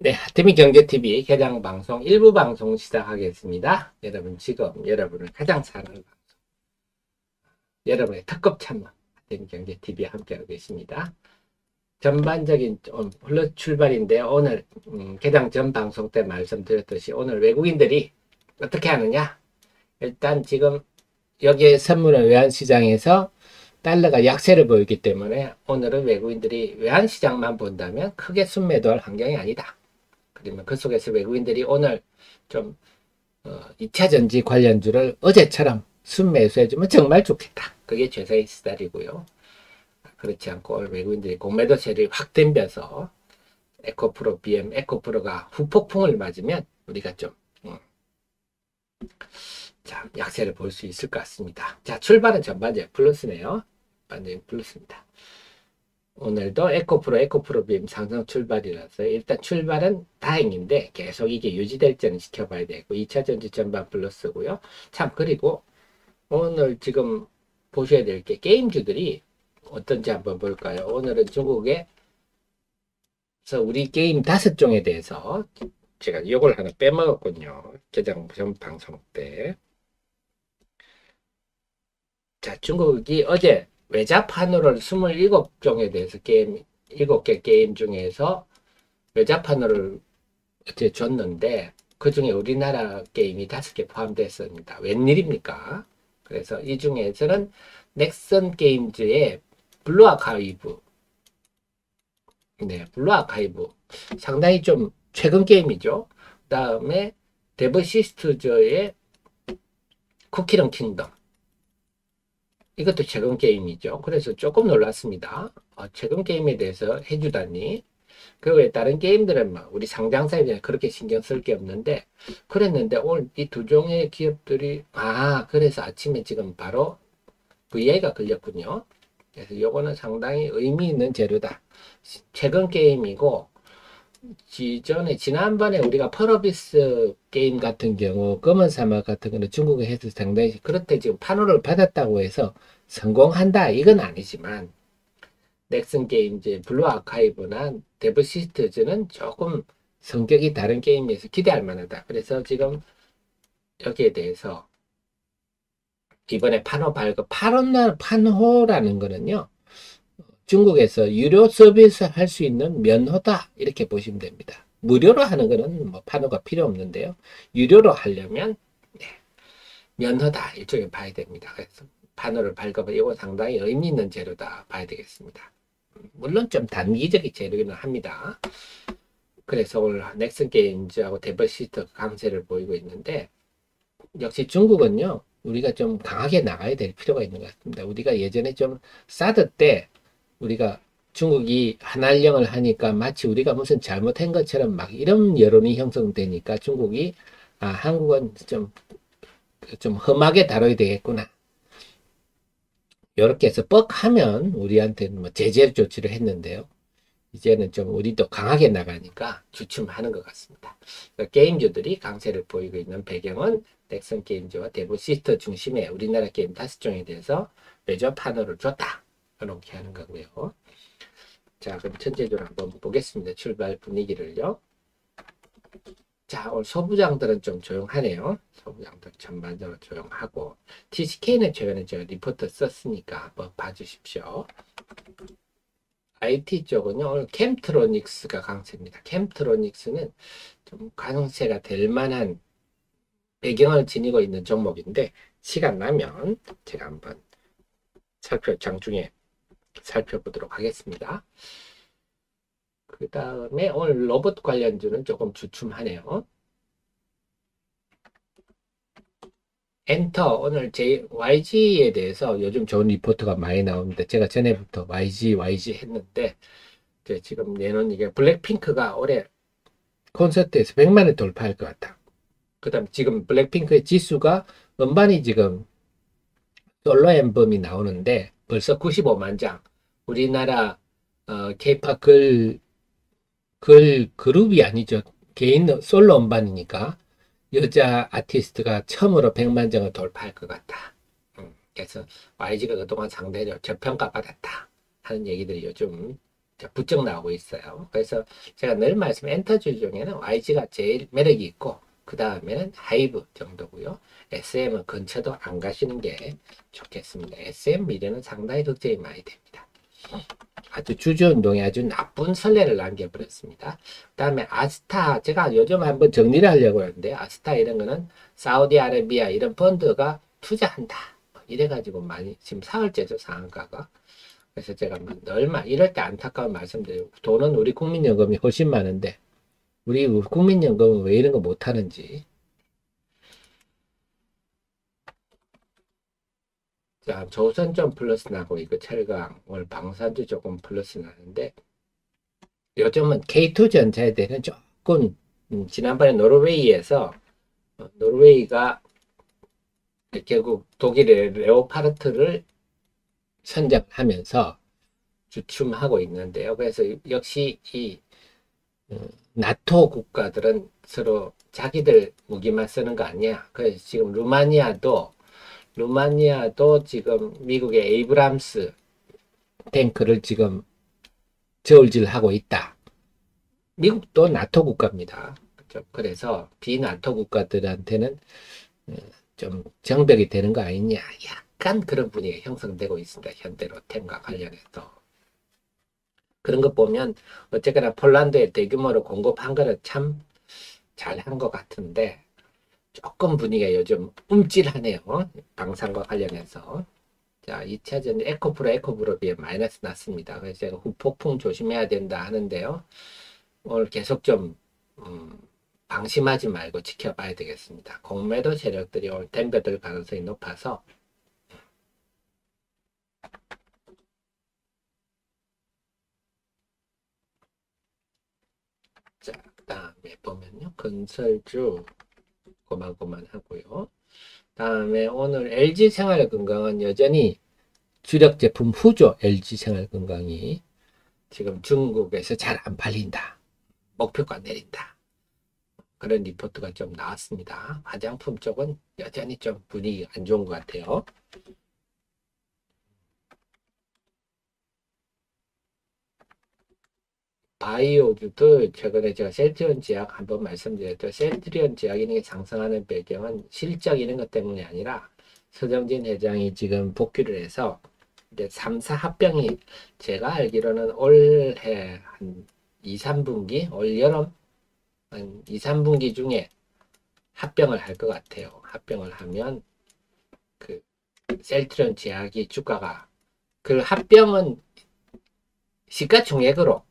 네, 하태미 경제TV 개장 방송 일부 방송 시작하겠습니다. 여러분, 지금 여러분을 가장 사랑하는 방송, 여러분의 특급 참모 하태미 경제TV와 함께하고 계십니다. 전반적인 플러 출발인데 오늘 개장 전 방송 때 말씀드렸듯이 오늘 외국인들이 어떻게 하느냐? 일단 지금 여기에 선물은 외환시장에서 달러가 약세를 보이기 때문에 오늘은 외국인들이 외환시장만 본다면 크게 순매도할 환경이 아니다. 그러면 그 속에서 외국인들이 오늘 좀 2차전지 관련주를 어제처럼 순매수해주면 정말 좋겠다. 그게 최선의 시달이고요. 그렇지 않고 오늘 외국인들이 공매도세를 확 덤벼서 에코프로, BM, 에코프로가 후폭풍을 맞으면 우리가 좀 자, 약세를 볼 수 있을 것 같습니다. 자, 출발은 전반적인 플러스네요. 전반적인 플러스입니다. 오늘도 에코프로 BM 상승 출발이라서 일단 출발은 다행인데 계속 이게 유지될지는 지켜봐야 되고 2차 전지 전반 플러스고요. 참 그리고 오늘 지금 보셔야 될 게 게임주들이 어떤지 한번 볼까요? 오늘은 중국에서 우리 게임 5종에 대해서 제가 이걸 하나 빼먹었군요. 개장 전 방송 때. 자, 중국이 어제 외자판호를 27종에 대해서 게임 7개 게임 중에서 외자판호를 어제 줬는데 그 중에 우리나라 게임이 5개 포함됐습니다. 웬일입니까? 그래서 이 중에서는 넥슨 게임즈의 블루 아카이브, 네, 블루 아카이브 상당히 좀 최근 게임이죠. 그 다음에 데브 시스트즈의 쿠키런 킹덤, 이것도 최근 게임이죠. 그래서 조금 놀랐습니다. 최근 게임에 대해서 해주다니. 그 외에 다른 게임들은 막 우리 상장사에 그렇게 신경 쓸 게 없는데 그랬는데 오늘 이 두 종의 기업들이 그래서 아침에 지금 바로 VI가 걸렸군요. 그래서 요거는 상당히 의미 있는 재료다. 최근 게임이고 지난번에 우리가 펄어비스 게임 같은 경우 검은 사막 같은 거는 중국에 해서 상당히 그렇대 지금 판호를 받았다고 해서 성공한다 이건 아니지만 넥슨 게임즈, 블루 아카이브나 데브 시스터즈는 조금 성격이 다른 게임에서 기대할 만하다. 그래서 지금 여기에 대해서 이번에 판호 발급, 판호라는 거는요. 중국에서 유료 서비스 할 수 있는 면허다. 이렇게 보시면 됩니다. 무료로 하는 거는 뭐 판호가 필요 없는데요. 유료로 하려면 네, 면허다. 일종의 봐야 됩니다. 그래서 판호를 발급은 이거 상당히 의미 있는 재료다. 봐야 되겠습니다. 물론 좀 단기적인 재료는 합니다. 그래서 오늘 넥슨 게임즈하고 데버시스터 강세를 보이고 있는데 역시 중국은요 우리가 좀 강하게 나가야 될 필요가 있는 것 같습니다. 우리가 예전에 좀 사드 때 우리가 중국이 한알령을 하니까 마치 우리가 무슨 잘못한 것처럼 막 이런 여론이 형성되니까 중국이 한국은 좀 험하게 다뤄야 되겠구나. 이렇게 해서 뻑하면 우리한테는 뭐 제재 조치를 했는데요. 이제는 좀 우리도 강하게 나가니까 주춤하는 것 같습니다. 그러니까 게임주들이 강세를 보이고 있는 배경은 넥슨 게임즈와 대부 시스터 중심의 우리나라 게임 5종에 대해서 매저 판호를 줬다. 이렇게 하는 거고요. 자, 그럼 전체적으로 한번 보겠습니다. 출발 분위기를요. 자, 오늘 소부장들은 좀 조용하네요. 소부장들 전반적으로 조용하고 TCK는 최근에 제가 리포트 썼으니까 한번 봐주십시오. IT 쪽은요, 오늘 캠트로닉스가 강세입니다. 캠트로닉스는 좀 가능세가 될 만한 배경을 지니고 있는 종목인데, 시간 나면 제가 한번 장중에 살펴보도록 하겠습니다. 그 다음에 오늘 로봇 관련주는 조금 주춤하네요. 엔터, 오늘 YG에 대해서 요즘 좋은 리포트가 많이 나오는데, 제가 전에부터 YG 했는데, 지금 내놓은 이게 블랙핑크가 올해 콘서트에서 100만을 돌파할 것 같다. 그 다음 지금 블랙핑크의 지수가 음반이 지금 솔로 앨범이 나오는데 벌써 95만 장. 우리나라 케이팝 그룹이 아니죠. 개인 솔로 음반이니까 여자 아티스트가 처음으로 100만 장을 돌파할 것 같다. 그래서 YG가 그동안 상대적으로 저평가받았다 하는 얘기들이 요즘 부쩍 나오고 있어요. 그래서 제가 늘 말씀 엔터주 중에는 YG가 제일 매력이 있고 그 다음에는 하이브 정도고요. SM은 근처도 안 가시는 게 좋겠습니다. SM 미래는 상당히 걱정이 많이 됩니다. 아주 주주운동에 아주 나쁜 선례를 남겨버렸습니다. 그 다음에 아스타, 제가 요즘 한번 정리를 하려고 하는데, 아스타 이런 거는 사우디아라비아 이런 펀드가 투자한다. 이래가지고 많이, 지금 사흘째죠, 상한가가. 그래서 제가 늘 이럴 때 안타까운 말씀드려요. 돈은 우리 국민연금이 훨씬 많은데, 우리 국민연금은 왜 이런 거 못하는지. 자, 조선좀 플러스 나고, 이거 철강, 오늘 방산도 조금 플러스 나는데, 요즘은 K2전자에 대해서 조금 지난번에 노르웨이에서 노르웨이가 결국 독일의 레오파르트를 선정하면서 주춤하고 있는데요. 그래서 역시 이 나토 국가들은 서로 자기들 무기만 쓰는 거 아니야. 그래서 지금 루마니아도 지금 미국의 에이브람스 탱크를 지금 저울질하고 있다. 미국도 나토 국가입니다. 그렇죠? 그래서 비나토 국가들한테는 좀 정벽이 되는 거 아니냐. 약간 그런 분위기가 형성되고 있습니다. 현대로템과 관련해서. 그런 거 보면 어쨌거나 폴란드에 대규모로 공급한 거는 참 잘한 것 같은데 조금 분위기가 요즘 움찔하네요. 방산과 관련해서. 자, 2차전 에코프로 비해 마이너스 났습니다. 그래서 제가 후폭풍 조심해야 된다 하는데요. 오늘 계속 좀 방심하지 말고 지켜봐야 되겠습니다. 공매도 세력들이 오늘 댐벼들 가능성이 높아서 자, 그 다음에 보면요. 건설주 고만고만 하고요. 다음에 오늘 LG생활건강은 여전히 주력 제품 후조 LG생활건강이 지금 중국에서 잘 안 팔린다. 목표가 내린다. 그런 리포트가 좀 나왔습니다. 화장품 쪽은 여전히 좀 분위기 안 좋은 것 같아요. 바이오주도 최근에 제가 셀트리온 제약 한번 말씀드렸죠. 셀트리온 제약 이런 게 상승하는 배경은 실적 이런 것 때문이 아니라 서정진 회장이 지금 복귀를 해서 이제 3사 합병이 제가 알기로는 올해 한 2, 3분기, 올 여름 한 2, 3분기 중에 합병을 할 것 같아요. 합병을 하면 그 셀트리온 제약이 주가가 그 합병은 시가총액으로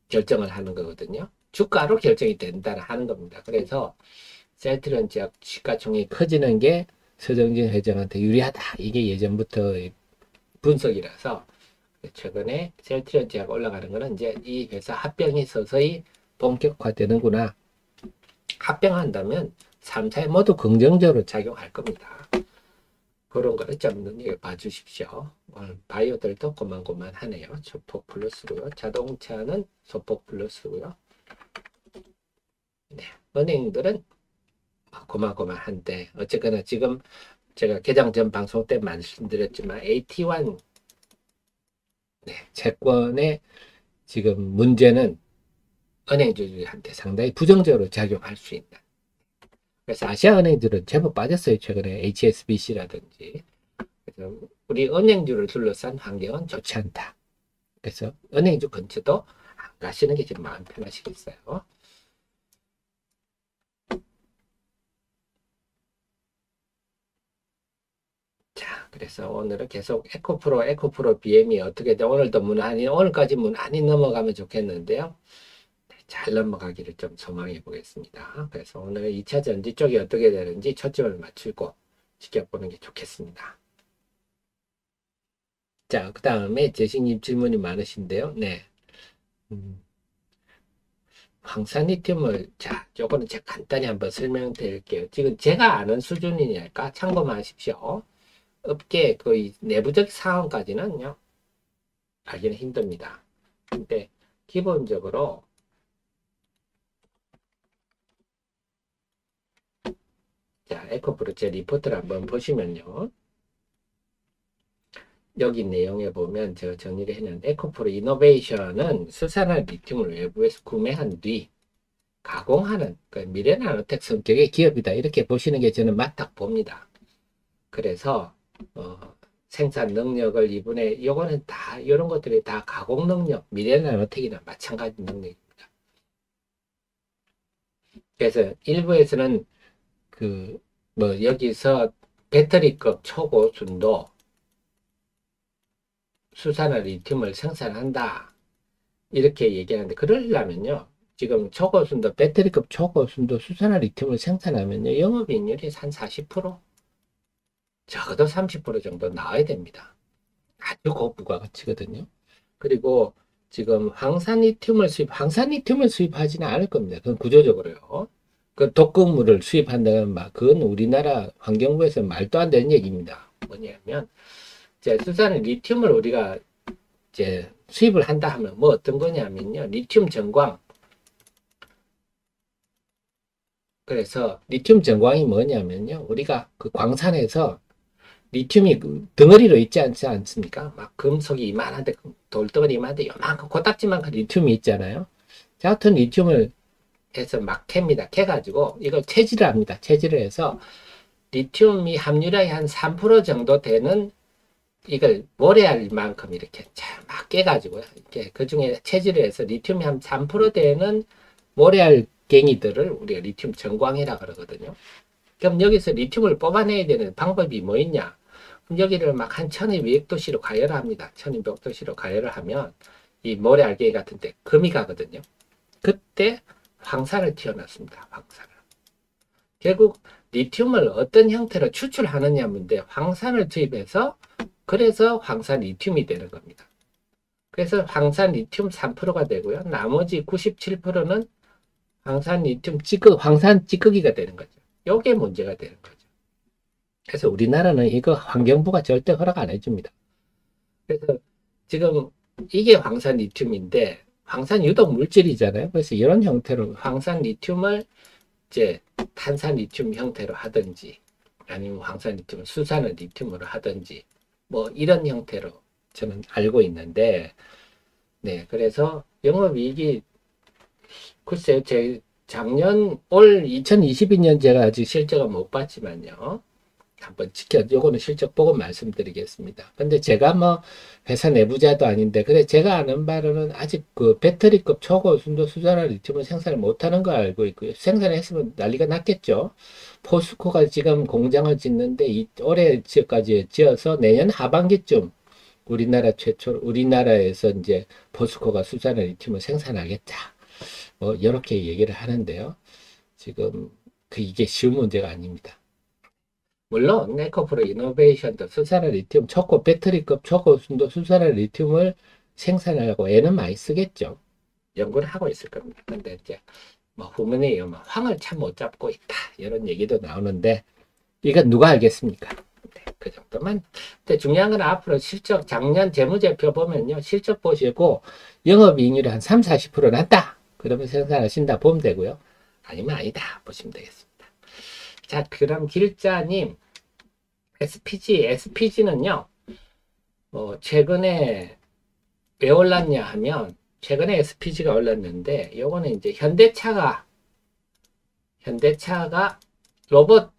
결정을 하는 거거든요. 주가로 결정이 된다 하는 겁니다. 그래서 셀트리온 제약 시가총액이 커지는 게 서정진 회장한테 유리하다. 이게 예전부터 분석이라서 최근에 셀트리온 제약 올라가는 거는 이제 이 회사 합병이 서서히 본격화되는구나. 합병한다면 3사에 모두 긍정적으로 작용할 겁니다. 그런 거를 좀 눈여겨봐 주십시오. 오늘 바이오들도 고만고만하네요. 소폭 플러스고요. 자동차는 소폭 플러스고요. 네, 은행들은 고만고만한데 어쨌거나 지금 제가 개장 전 방송 때 말씀드렸지만 AT1 네, 채권의 지금 문제는 은행주들한테 상당히 부정적으로 작용할 수 있다. 그래서 아시아은행들은 제법 빠졌어요. 최근에 HSBC라든지. 그래서 우리 은행주를 둘러싼 환경은 좋지 않다. 그래서 은행주 근처도 안 가시는 게 지금 마음 편하시겠어요. 자, 그래서 오늘은 계속 에코프로 BM이 어떻게 돼? 오늘도 무난히, 오늘까지 무난히 넘어가면 좋겠는데요. 네, 잘 넘어가기를 좀 소망해 보겠습니다. 그래서 오늘 2차 전지 쪽이 어떻게 되는지 초점을 맞추고 지켜보는 게 좋겠습니다. 자, 그 다음에 재식님 질문이 많으신데요. 네. 황산리튬을, 자, 요거는 제가 간단히 한번 설명드릴게요. 지금 제가 아는 수준이니까 참고만 하십시오. 업계 거의 내부적 상황까지는요, 알기는 힘듭니다. 근데 기본적으로 자, 에코프로 제 리포트를 한번 보시면요. 여기 내용에 보면 제가 정리를 했는데 에코프로 이노베이션은 수산화 리튬을 외부에서 구매한 뒤 가공하는 미래 나노텍 성격의 기업이다. 이렇게 보시는 게 저는 맞다고 봅니다. 그래서 생산 능력을 이분의 요거는 다 이런 것들이 다 가공 능력, 미래 나노텍이나 마찬가지 능력입니다. 그래서 일부에서는 그 뭐 여기서 배터리급 초고순도 수산화 리튬을 생산한다 이렇게 얘기하는데, 그러려면요 지금 초고순도 배터리급 초고순도 수산화 리튬을 생산하면요 영업이익률이 한 40%, 적어도 30% 정도 나와야 됩니다. 아주 고부가가치거든요. 그리고 지금 황산 리튬을 수입하지는 않을 겁니다. 그건 구조적으로요. 그 독극물을 수입한다는 말, 그건 우리나라 환경부에서 말도 안 되는 얘기입니다. 뭐냐면, 이제 수산의 리튬을 우리가 이제 수입을 한다 하면 뭐 어떤 거냐면요. 리튬 전광. 그래서 리튬 전광이 뭐냐면요. 우리가 그 광산에서 리튬이 그 덩어리로 있지 않지 않습니까? 막 금속이 이만한데, 돌덩어리 이만한데 요만큼 코딱지만큼 리튬이 있잖아요. 저 같은 리튬을 해서 막 캡니다. 캐가지고 이걸 채질을 합니다. 채질을 해서 리튬이 함유량이 한 3% 정도 되는 이걸 모래알만큼 이렇게 막 깨가지고요. 이렇게 그 중에 채질을 해서 리튬이 한 3% 되는 모래알 갱이들을 우리가 리튬 전광이라 그러거든요. 그럼 여기서 리튬을 뽑아내야 되는 방법이 뭐 있냐? 그럼 여기를 막 한 1200도씨로 가열을 합니다. 1200도씨로 가열을 하면 이 모래알갱이 같은 데 금이 가거든요. 그때 황산을 튀어놨습니다. 황산을. 결국 리튬을 어떤 형태로 추출하느냐 문제, 황산을 투입해서 그래서 황산 리튬이 되는 겁니다. 그래서 황산 리튬 3%가 되고요. 나머지 97%는 황산 리튬 황산 찌꺼기가 되는 거죠. 요게 문제가 되는 거죠. 그래서 우리나라는 이거 환경부가 절대 허락 안 해줍니다. 그래서 지금 이게 황산 리튬인데 황산 유독 물질이잖아요. 그래서 이런 형태로 황산 리튬을 이제 탄산 리튬 형태로 하든지 아니면 황산 리튬을 수산의 리튬으로 하든지 뭐 이런 형태로 저는 알고 있는데, 네, 그래서 영업이익이 글쎄요, 제 작년 올 2022년 제가 아직 실적은 못 봤지만요. 한번 요거는 실적 보고 말씀드리겠습니다. 근데 제가 뭐 회사 내부자도 아닌데, 그래 제가 아는 바로는 아직 그 배터리급 초고순도 수산화 리튬을 생산을 못하는 걸 알고 있고요. 생산했으면 난리가 났겠죠. 포스코가 지금 공장을 짓는데 올해까지 지어서 내년 하반기쯤 우리나라에서 이제 포스코가 수산화 리튬을 생산하겠다. 뭐 이렇게 얘기를 하는데요. 지금 이게 쉬운 문제가 아닙니다. 물론 에코프로 이노베이션도 수산화 리튬 배터리급 초고순도 수산화 리튬을 생산하려고 애는 많이 쓰겠죠. 연구를 하고 있을 겁니다. 근데 이제 뭐 후문에 의하면 황을 참 못 잡고 있다 이런 얘기도 나오는데, 이건 누가 알겠습니까? 네, 그 정도만. 근데 중요한 건 앞으로 실적 작년 재무제표 보면요, 실적 보시고 영업이익률이 한 3, 40% 났다 그러면 생산하신다 보면 되고요. 아니면 아니다 보시면 되겠습니다. 자, 그럼 길자님, SPG는요, 최근에 왜 올랐냐 하면, 최근에 SPG가 올랐는데, 요거는 이제 현대차가 로봇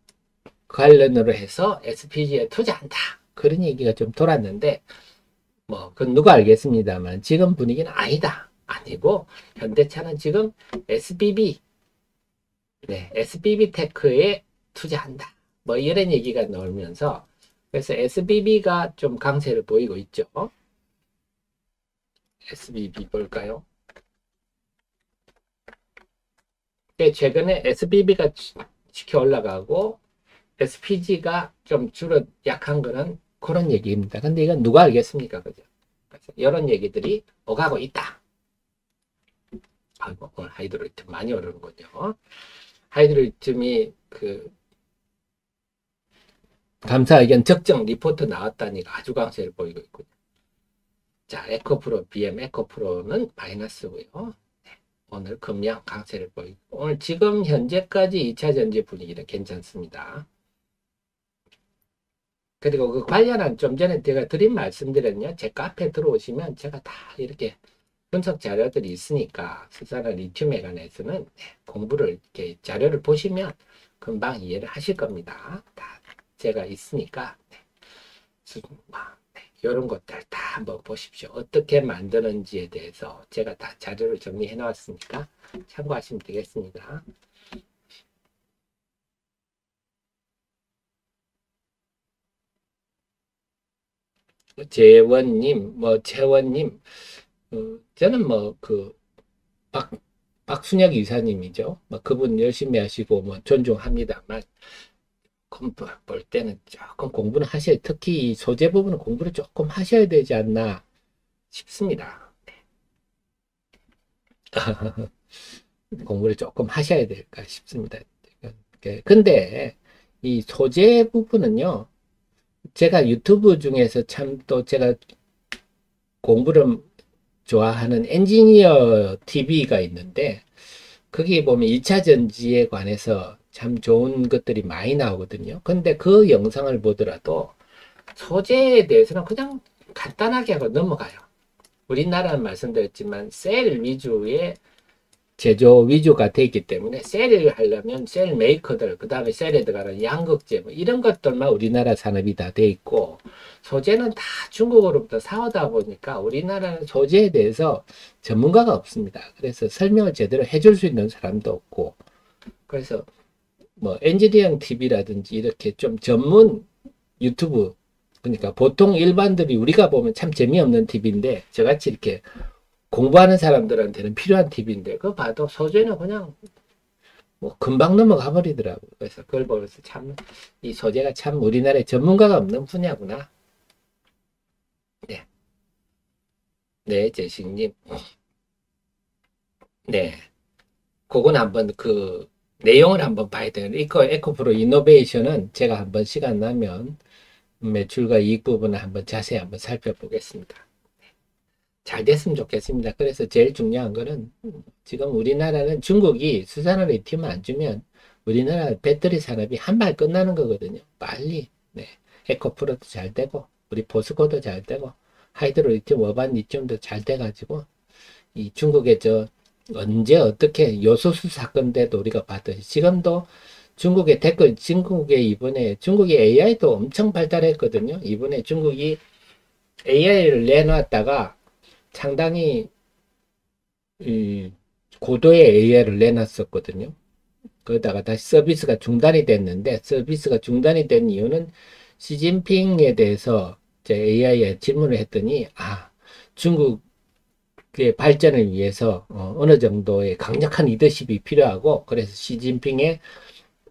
관련으로 해서 SPG에 투자한다. 그런 얘기가 좀 돌았는데, 뭐, 그건 누가 알겠습니다만, 지금 분위기는 아니다. 아니고, 현대차는 지금 SBB 테크에 투자한다. 뭐 이런 얘기가 나오면서, 그래서 SBB가 좀 강세를 보이고 있죠. SBB 볼까요? 최근에 SBB가 치켜 올라가고 SPG가 좀 줄어 약한 거는 그런 얘기입니다. 근데 이건 누가 알겠습니까? 그죠? 그래서 이런 얘기들이 오가고 있다. 아이고, 오늘 하이드로리튬 많이 오르는군요. 하이드로리튬이 감사 의견 적정 리포트 나왔다니까 아주 강세를 보이고 있군요. 자, 에코프로, BM 에코프로는 마이너스고요. 네, 오늘 금량 강세를 보이고, 오늘 지금 현재까지 2차 전지 분위기는 괜찮습니다. 그리고 그 관련한 좀 전에 제가 드린 말씀드렸냐? 제 카페 들어오시면 제가 다 이렇게 분석 자료들이 있으니까 수산화 리튬에 관해서는 공부를 이렇게 자료를 보시면 금방 이해를 하실 겁니다. 다 제가 있으니까 이런 것들 다 한번 보십시오. 어떻게 만드는지에 대해서 제가 다 자료를 정리해 놓았으니까 참고하시면 되겠습니다. 재원님, 채원님, 저는 박, 박순혁 이사님이죠. 그분 열심히 하시고, 존중합니다만, 볼 때는 조금 공부는 하셔야, 특히 이 소재 부분은 공부를 조금 하셔야 되지 않나 싶습니다. 공부를 조금 하셔야 될까 싶습니다. 근데 이 소재 부분은요, 제가 유튜브 중에서 참 또 제가 공부를 좋아하는 엔지니어 TV가 있는데, 거기 보면 2차 전지에 관해서 참 좋은 것들이 많이 나오거든요. 근데 그 영상을 보더라도 소재에 대해서는 그냥 간단하게 하고 넘어가요. 우리나라는 말씀드렸지만 셀 위주의 제조 위주가 되어 있기 때문에 셀을 하려면 셀 메이커들, 그 다음에 셀에 들어가는 양극재, 이런 것들만 우리나라 산업이 다 돼 있고, 소재는 다 중국으로부터 사오다 보니까 우리나라는 소재에 대해서 전문가가 없습니다. 그래서 설명을 제대로 해줄 수 있는 사람도 없고, 그래서 엔지니어링 TV라든지 이렇게 좀 전문 유튜브, 그러니까 보통 일반들이 우리가 보면 참 재미없는 TV인데, 저같이 이렇게 공부하는 사람들한테는 필요한 팁인데 그거 봐도 소재는 그냥 금방 넘어가 버리더라고요. 그래서 그걸 보면서 참 이 소재가 참 우리나라에 전문가가 없는 분야구나. 네, 네, 제식님. 네, 그건 한번 그 내용을 한번 봐야 돼요. 에코프로 이노베이션은 제가 한번 시간 나면 매출과 이익 부분을 한번 자세히 한번 살펴보겠습니다. 잘 됐으면 좋겠습니다. 그래서 제일 중요한 거는 지금 우리나라는 중국이 수산화 리튬 안 주면 우리나라 배터리 산업이 한 발 끝나는 거거든요. 빨리. 네. 에코프로도 잘 되고 우리 포스코도 잘 되고 하이드로 리튬, 워반 리튬도 잘 돼가지고 이 중국의 언제 어떻게 요소수 사건 때도 우리가 봤듯이 지금도 중국이 AI도 엄청 발달했거든요. 이번에 중국이 AI를 내놨다가 상당히 고도의 AI를 내놨었거든요. 그러다가 다시 서비스가 중단이 됐는데 서비스가 중단이 된 이유는 시진핑에 대해서 AI에 질문을 했더니 중국의 발전을 위해서 어느 정도의 강력한 리더십이 필요하고 그래서 시진핑의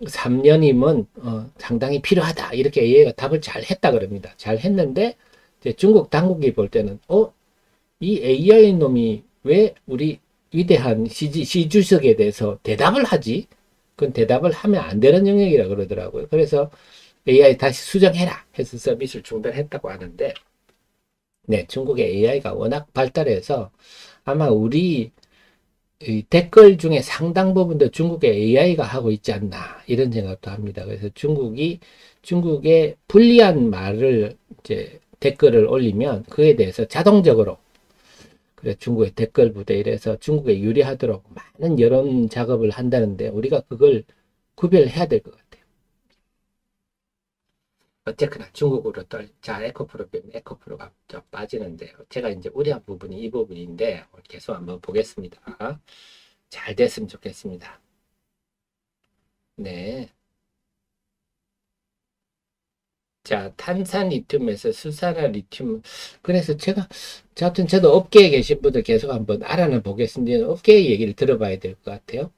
3년임은 상당히 필요하다 이렇게 AI가 답을 잘 했다 그럽니다. 잘 했는데 중국 당국이 볼 때는 이 AI 놈이 왜 우리 위대한 시 주석에 대해서 대답을 하지? 그건 대답을 하면 안 되는 영역이라 그러더라고요. 그래서 AI 다시 수정해라 해서 서비스를 중단했다고 하는데, 네, 중국의 AI가 워낙 발달해서 아마 우리 댓글 중에 상당 부분도 중국의 AI가 하고 있지 않나 이런 생각도 합니다. 그래서 중국의 불리한 말을 이제 댓글을 올리면 그에 대해서 자동적으로 그래 중국의 댓글 부대 이래서 중국에 유리하도록 많은 여론 작업을 한다는데 우리가 그걸 구별해야 될 것 같아요. 어쨌거나 중국으로 자 에코프로 빼면 에코프로가 빠지는데 제가 이제 우려한 부분이 이 부분인데 계속 한번 보겠습니다. 잘 됐으면 좋겠습니다. 네. 자, 탄산 리튬에서 수산화 리튬. 그래서 하여튼 저도 업계에 계신 분들 계속 한번 알아는 보겠습니다. 업계의 얘기를 들어봐야 될 것 같아요.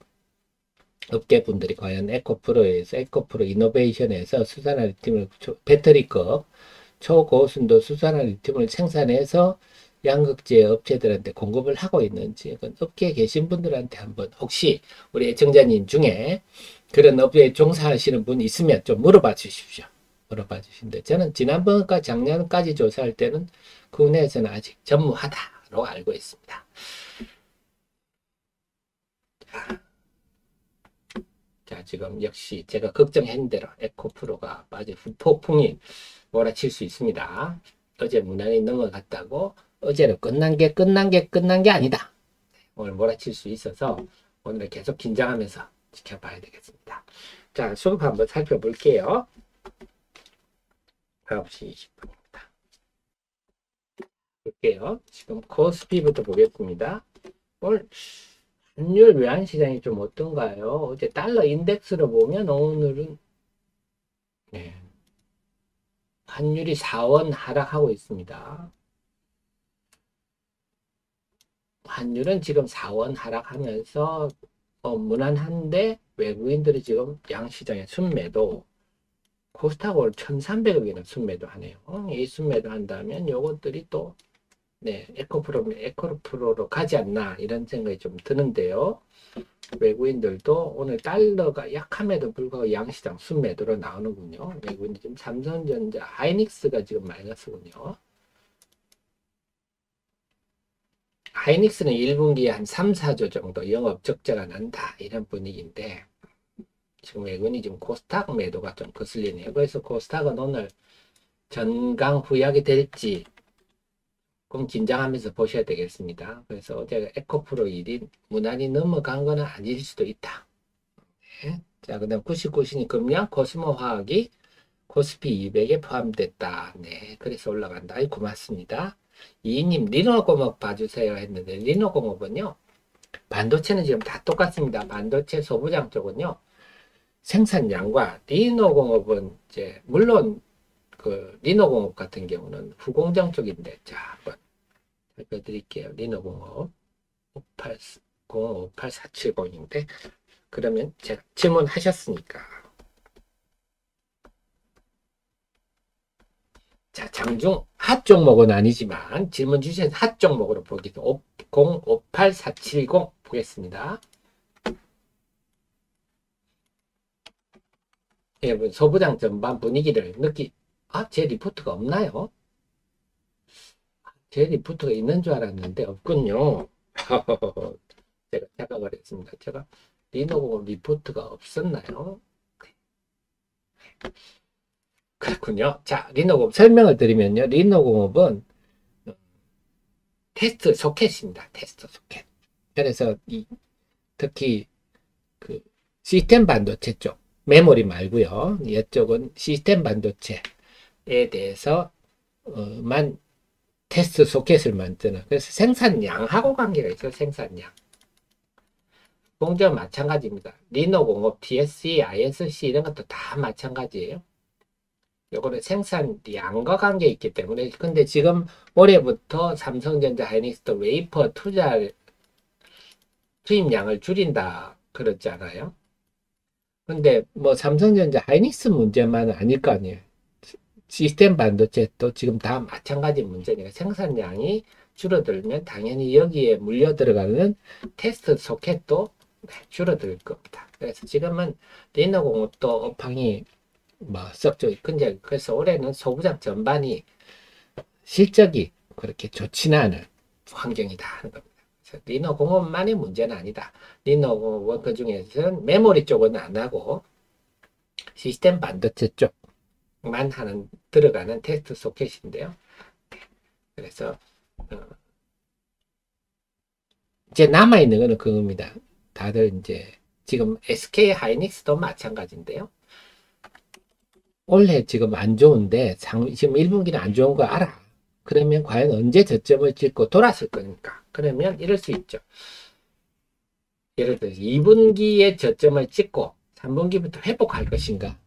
업계 분들이 과연 에코프로 이노베이션에서 수산화 리튬을 배터리급 초고순도 수산화 리튬을 생산해서 양극재 업체들한테 공급을 하고 있는지 업계에 계신 분들한테 한번 혹시 우리 애청자님 중에 그런 업계에 종사하시는 분 있으면 좀 물어봐 주십시오. 물어봐 주신데 저는 지난번과 작년까지 조사할 때는 국내에서는 아직 전무하다로 알고 있습니다. 자, 지금 역시 제가 걱정한 대로 에코프로가 아주 후폭풍이 몰아칠 수 있습니다. 어제 무난히 넘어갔다고 어제는 끝난 게 아니다. 오늘 몰아칠 수 있어서 오늘 계속 긴장하면서 지켜봐야 되겠습니다. 자, 수급 한번 살펴볼게요. 9시 20분입니다. 볼게요. 지금 코스피부터 보겠습니다. 오늘 환율 외환시장이 좀 어떤가요? 어제 달러 인덱스로 보면 오늘은 네, 환율이 4원 하락하고 있습니다. 환율은 지금 4원 하락하면서 무난한데 외국인들이 지금 양시장에 순매도 코스닥 오늘 1,300억이나 순매도 하네요. 이 순매도 한다면 요것들이 또 네, 에코프로로 가지 않나 이런 생각이 좀 드는데요. 외국인들도 오늘 달러가 약함에도 불구하고 양시장 순매도로 나오는군요. 외국인들 지금 삼성전자, 하이닉스가 지금 마이너스군요. 하이닉스는 1분기에 한 3, 4조 정도 영업 적자가 난다 이런 분위기인데 지금 외국인이 지금 코스닥 매도가 좀 거슬리네요. 그래서 코스닥은 오늘 전강 후약이 될지 좀 긴장하면서 보셔야 되겠습니다. 그래서 어제 에코프로 1인 무난히 넘어간 거는 아닐 수도 있다. 네. 자, 그 다음 99신이 금량 코스모 화학이 코스피 200에 포함됐다. 네, 그래서 올라간다. 아이, 고맙습니다. 이님 리노공업 봐주세요 했는데 리노공업은요 반도체는 지금 다 똑같습니다. 반도체 소부장 쪽은요 생산량과 리노공업은 이제 물론 그 리노공업 같은 경우는 후공정 쪽인데 자 한번 살펴드릴게요. 리노공업 580-58470인데 그러면 제가 질문하셨으니까 자, 장중 핫 종목은 아니지만 질문 주신 핫 종목으로 보기도 58470 보겠습니다. 여러분 소부장 전반 분위기를 제 리포트가 없나요? 제 리포트가 있는 줄 알았는데 없군요. 제가 착각을 했습니다. 제가 리노공업 리포트가 없었나요? 그렇군요. 자, 리노공업 설명을 드리면요. 리노공업은 테스트 소켓입니다. 테스트 소켓. 그래서 특히 그 시스템 반도체 쪽 메모리 말고요. 이쪽은 시스템 반도체에 대해서 만 테스트 소켓을 만드는 그래서 생산량하고 관계가 있어요. 생산량. 공정 마찬가지입니다. 리노공업, TSC, ISC 이런 것도 다 마찬가지예요. 요거는 생산량과 관계 있기 때문에 근데 지금 올해부터 삼성전자 하이닉스도 웨이퍼 투입량을 줄인다 그랬잖아요. 근데 뭐 삼성전자 하이닉스 문제만 아닐 거 아니에요. 시스템 반도체도 지금 다 마찬가지 문제니까 생산량이 줄어들면 당연히 여기에 물려 들어가는 테스트 소켓도 줄어들 겁니다. 그래서 지금은 리노공업도 업황이 뭐 썩죠. 근데 그래서 올해는 소부장 전반이 실적이 그렇게 좋지는 않은 환경이다 하는 겁니다. 리노공업만의 문제는 아니다. 리노공업은 그 중에서는 메모리 쪽은 안 하고 시스템 반도체 쪽만 들어가는 테스트 소켓인데요. 그래서 이제 남아있는 거는 그겁니다. 다들 이제 지금 SK 하이닉스도 마찬가지인데요. 올해 지금 안 좋은데 지금 1분기는 안 좋은 거 알아. 그러면 과연 언제 저점을 찍고 돌았을 겁니까? 그러면 이럴 수 있죠. 예를 들어서 2분기에 저점을 찍고 3분기부터 회복할 것인가?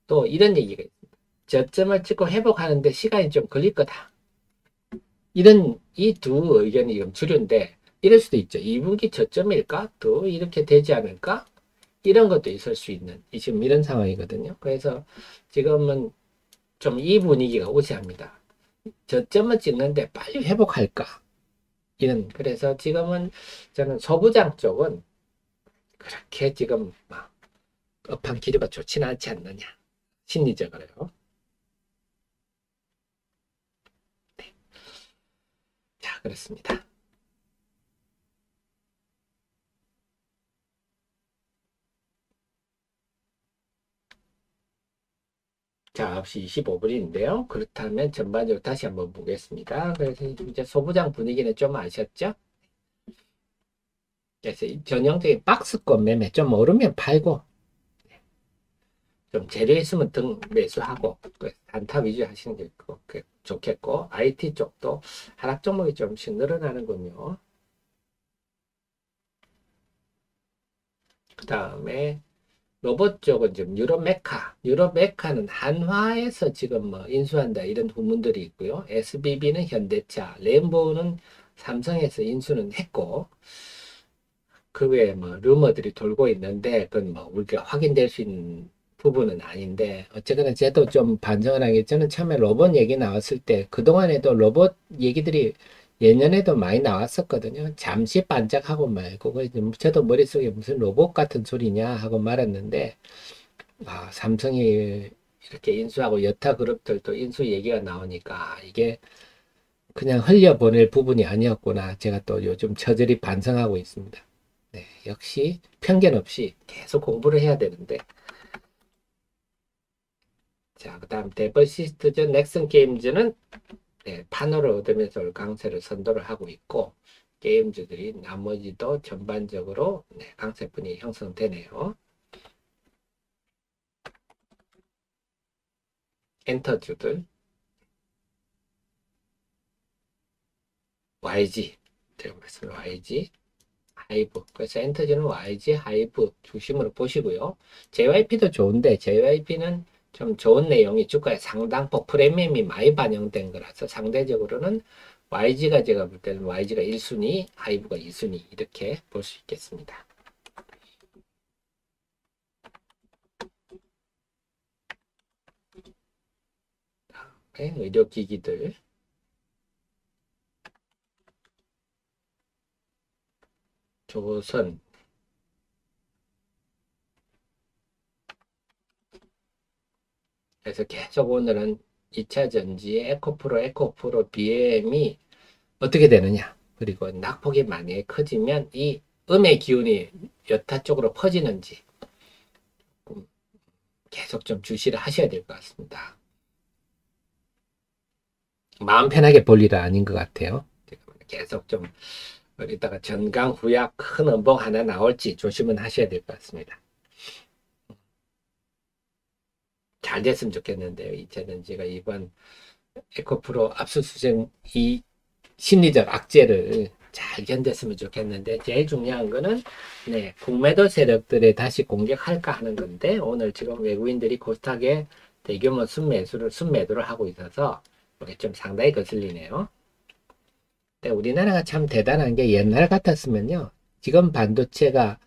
또 이런 얘기가 있습니다. 저점을 찍고 회복하는데 시간이 좀 걸릴 거다. 이런 이 두 의견이 좀 주류인데 이럴 수도 있죠. 2분기 저점일까? 또 이렇게 되지 않을까? 이런 것도 있을 수 있는 지금 이런 상황이거든요. 그래서 지금은 좀 이 분위기가 우세합니다. 저점을 찍는데 빨리 회복할까? 그래서 지금은 저는 소부장 쪽은 그렇게 지금 막 업황 기류가 좋지는 않지 않느냐. 심리적으로요. 네. 자, 그렇습니다. 자, 9시 25분인데요. 그렇다면 전반적으로 다시 한번 보겠습니다. 그래서 이제 소부장 분위기는 좀 아셨죠? 그래서 전형적인 박스권 매매 좀 오르면 팔고 좀 재료 있으면 등 매수하고 단타 위주 하시는 게 좋겠고 IT 쪽도 하락 종목이 좀씩 늘어나는군요. 그 다음에 로봇 쪽은 지금 유럽 메카는 한화에서 지금 뭐 인수한다 이런 후문들이 있고요. SBB는 현대차, 램보는 삼성에서 인수는 했고 그 외에 뭐 루머들이 돌고 있는데 그건 뭐 우리가 확인될 수 있는 부분은 아닌데 어쨌거나 저도 좀 반성을 하게 저는 처음에 로봇 얘기 나왔을 때 그동안에도 로봇 얘기들이 예년에도 많이 나왔었거든요. 잠시 반짝하고 말고 저도 머릿속에 무슨 로봇 같은 소리냐 하고 말았는데 삼성이 이렇게 인수하고 여타 그룹들도 인수 얘기가 나오니까 이게 그냥 흘려보낼 부분이 아니었구나. 제가 또 요즘 처절히 반성하고 있습니다. 네, 역시 편견 없이 계속 공부를 해야 되는데. 자, 그 다음 데버시스트즈 넥슨 게임즈는 네, 판호를 얻으면서 강세를 선도를 하고 있고 게임즈들이 나머지도 전반적으로 네, 강세분이 형성되네요. 엔터주들 YG 제가 말씀 YG 하이브 그래서 엔터주는 YG 하이브 중심으로 보시고요. JYP도 좋은데 JYP는 좀 좋은 내용이 주가에 상당폭 프리미엄이 많이 반영된 거라서 상대적으로는 YG가 제가 볼 때는 YG가 1순위, 하이브가 2순위 이렇게 볼 수 있겠습니다. 다음에 의료기기들 조선 그래서 계속 오늘은 2차 전지의 에코프로 BM이 어떻게 되느냐 그리고 낙폭이 많이 커지면 이 음의 기운이 여타 쪽으로 퍼지는지 계속 좀 주시를 하셔야 될 것 같습니다. 마음 편하게 볼 일은 아닌 것 같아요. 계속 좀 이따가 전강 후약 큰 음봉 하나 나올지 조심은 하셔야 될 것 같습니다. 잘 됐으면 좋겠는데요. 이제는 제가 이번 에코프로 압수수색 이 심리적 악재를 잘 견뎠으면 좋겠는데 제일 중요한 거는 네, 국매도 세력들에 다시 공격할까 하는 건데 오늘 지금 외국인들이 코스닥에 대규모 순매도를 하고 있어서 이게 좀 상당히 거슬리네요. 근데 우리나라가 참 대단한 게 옛날 같았으면요. 지금 반도체가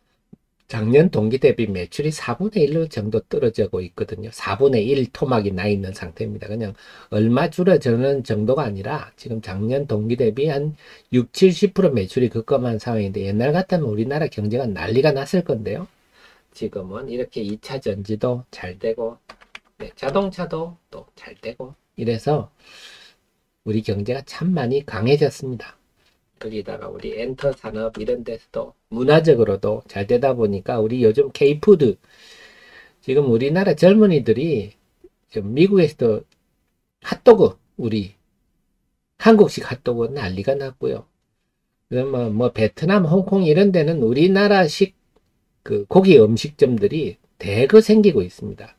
작년 동기 대비 매출이 4분의 1 정도 떨어지고 있거든요. 4분의 1 토막이 나 있는 상태입니다. 그냥 얼마 줄어드는 정도가 아니라 지금 작년 동기 대비 한 6, 70% 매출이 급감한 상황인데 옛날 같으면 우리나라 경제가 난리가 났을 건데요. 지금은 이렇게 2차 전지도 잘 되고 네, 자동차도 또 잘 되고 이래서 우리 경제가 참 많이 강해졌습니다. 거기다가 우리 엔터 산업 이런 데서도 문화적으로도 잘 되다 보니까 우리 요즘 K푸드 지금 우리나라 젊은이들이 좀 미국에서도 핫도그 우리 한국식 핫도그 난리가 났고요. 그러면 뭐 베트남, 홍콩 이런 데는 우리나라식 그 고기 음식점들이 대거 생기고 있습니다.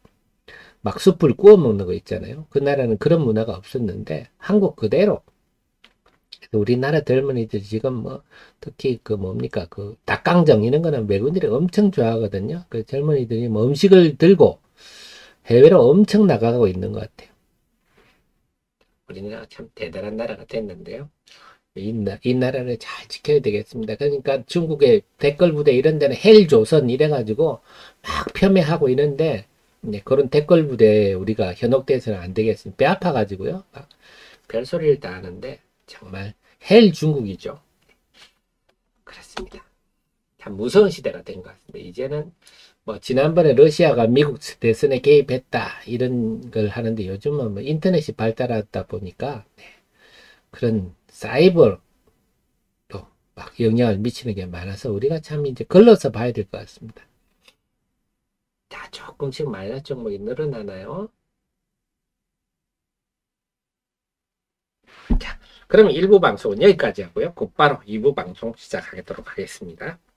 막 숯불 구워 먹는 거 있잖아요. 그 나라는 그런 문화가 없었는데 한국 그대로 우리나라 젊은이들 지금 뭐 특히 그 뭡니까 그 닭강정 이런 거는 외국인들이 엄청 좋아하거든요. 그 젊은이들이 뭐 음식을 들고 해외로 엄청 나가고 있는 것 같아요. 우리나라 참 대단한 나라가 됐는데요. 이 나라를 잘 지켜야 되겠습니다. 그러니까 중국의 댓글 부대 이런 데는 헬조선 이래가지고 막 폄훼하고 이런데 네, 그런 댓글 부대에 우리가 현혹돼서는 안 되겠습니다. 배 아파가지고요. 막 별소리를 다 하는데 정말 헬 중국이죠. 그렇습니다. 참 무서운 시대가 된 것 같습니다. 이제는 뭐 지난번에 러시아가 미국 대선에 개입했다 이런 걸 하는데 요즘은 뭐 인터넷이 발달하다 보니까 네, 그런 사이버로 막 영향을 미치는 게 많아서 우리가 참 이제 걸러서 봐야 될 것 같습니다. 자, 조금씩 마이너스 종목이 늘어나나요? 자, 그러면 1부 방송은 여기까지 하고요. 곧바로 2부 방송 시작하도록 하겠습니다.